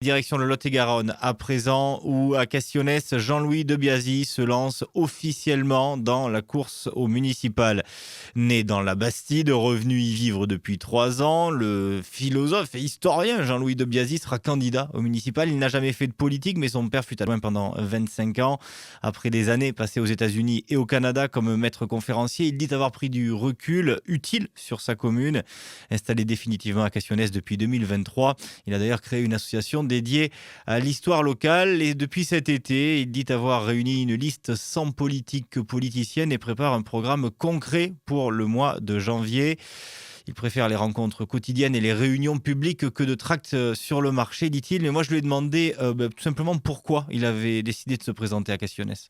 Direction le Lot-et-Garonne à présent, où à Cassionnès, Jean-Louis de Biasy se lance officiellement dans la course au municipal. Né dans la Bastide, revenu y vivre depuis 3 ans, le philosophe et historien Jean-Louis de Biasy sera candidat au municipal. Il n'a jamais fait de politique, mais son père fut adjoint pendant 25 ans. Après des années passées aux États-Unis et au Canada comme maître conférencier, il dit avoir pris du recul utile sur sa commune. Installé définitivement à Cassionnès depuis 2023, il a d'ailleurs créé une association dédié à l'histoire locale. Et depuis cet été, il dit avoir réuni une liste sans politique politicienne et prépare un programme concret pour le mois de janvier. Il préfère les rencontres quotidiennes et les réunions publiques que de tracts sur le marché, dit-il. Mais moi, je lui ai demandé tout simplement pourquoi il avait décidé de se présenter à Cassionnès.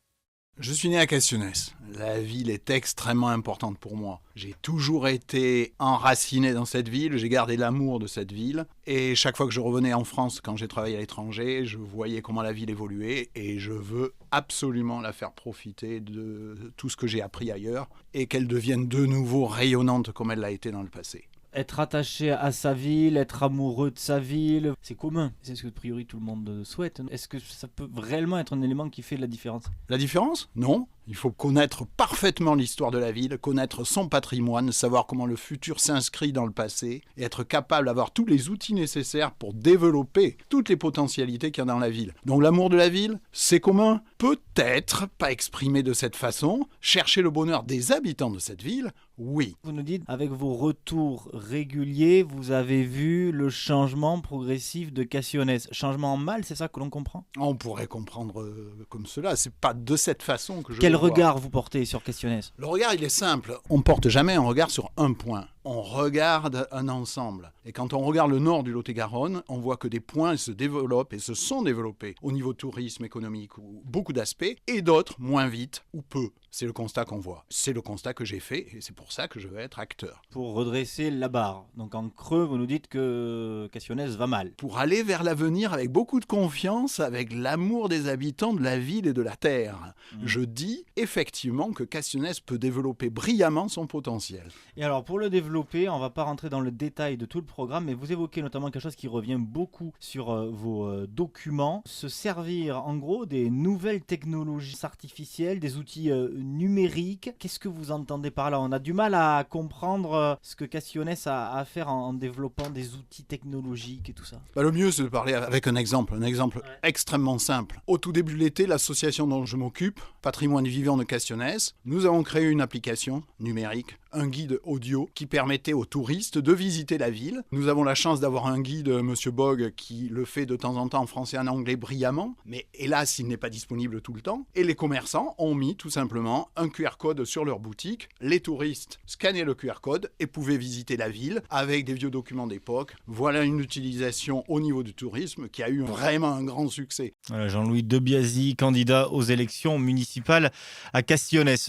Je suis né à Cassionnès. La ville est extrêmement importante pour moi. J'ai toujours été enraciné dans cette ville, j'ai gardé l'amour de cette ville. Et chaque fois que je revenais en France, quand j'ai travaillé à l'étranger, je voyais comment la ville évoluait et je veux absolument la faire profiter de tout ce que j'ai appris ailleurs et qu'elle devienne de nouveau rayonnante comme elle l'a été dans le passé. Être attaché à sa ville, être amoureux de sa ville, c'est commun. C'est ce que a priori tout le monde souhaite. Est-ce que ça peut réellement être un élément qui fait la différence ? La différence ? Non. Il faut connaître parfaitement l'histoire de la ville, connaître son patrimoine, savoir comment le futur s'inscrit dans le passé et être capable d'avoir tous les outils nécessaires pour développer toutes les potentialités qu'il y a dans la ville. Donc l'amour de la ville, c'est commun ? Peut-être pas exprimé de cette façon. Chercher le bonheur des habitants de cette ville, oui. Vous nous dites, avec vos retours réguliers, vous avez vu le changement progressif de Cassionnès. Changement en mal, c'est ça que l'on comprend ? On pourrait comprendre comme cela. C'est pas de cette façon que je Quel le vois. regard vous portez sur Cassionnès ? Le regard, il est simple. On porte jamais un regard sur un point. On regarde un ensemble. Et quand on regarde le nord du Lot-et-Garonne, on voit que des points se développent et se sont développés au niveau tourisme, économique, ou beaucoup d'aspects, et d'autres moins vite ou peu. C'est le constat qu'on voit. C'est le constat que j'ai fait et c'est pour ça que je veux être acteur. Pour redresser la barre. Donc en creux, vous nous dites que Cassionnès va mal. Pour aller vers l'avenir avec beaucoup de confiance, avec l'amour des habitants de la ville et de la terre. Je dis effectivement que Cassionnès peut développer brillamment son potentiel. Et alors pour le développer, on ne va pas rentrer dans le détail de tout le programme, mais vous évoquez notamment quelque chose qui revient beaucoup sur vos documents, se servir en gros des nouvelles technologies artificielles, des outils numériques. Qu'est-ce que vous entendez par là ? On a du mal à comprendre ce que Cassionnès a à faire en développant des outils technologiques et tout ça. Le mieux, c'est de parler avec un exemple extrêmement simple. Au tout début de l'été, l'association dont je m'occupe, Patrimoine vivant de Cassionnès, nous avons créé une application numérique, un guide audio qui permettait aux touristes de visiter la ville. Nous avons la chance d'avoir un guide, Monsieur Bog, qui le fait de temps en temps en français et en anglais brillamment, mais hélas, il n'est pas disponible tout le temps. Et les commerçants ont mis tout simplement un QR code sur leur boutique. Les touristes scannaient le QR code et pouvaient visiter la ville avec des vieux documents d'époque. Voilà une utilisation au niveau du tourisme qui a eu vraiment un grand succès. Voilà, Jean-Louis de Biasy, candidat aux élections municipales à Cassionnès.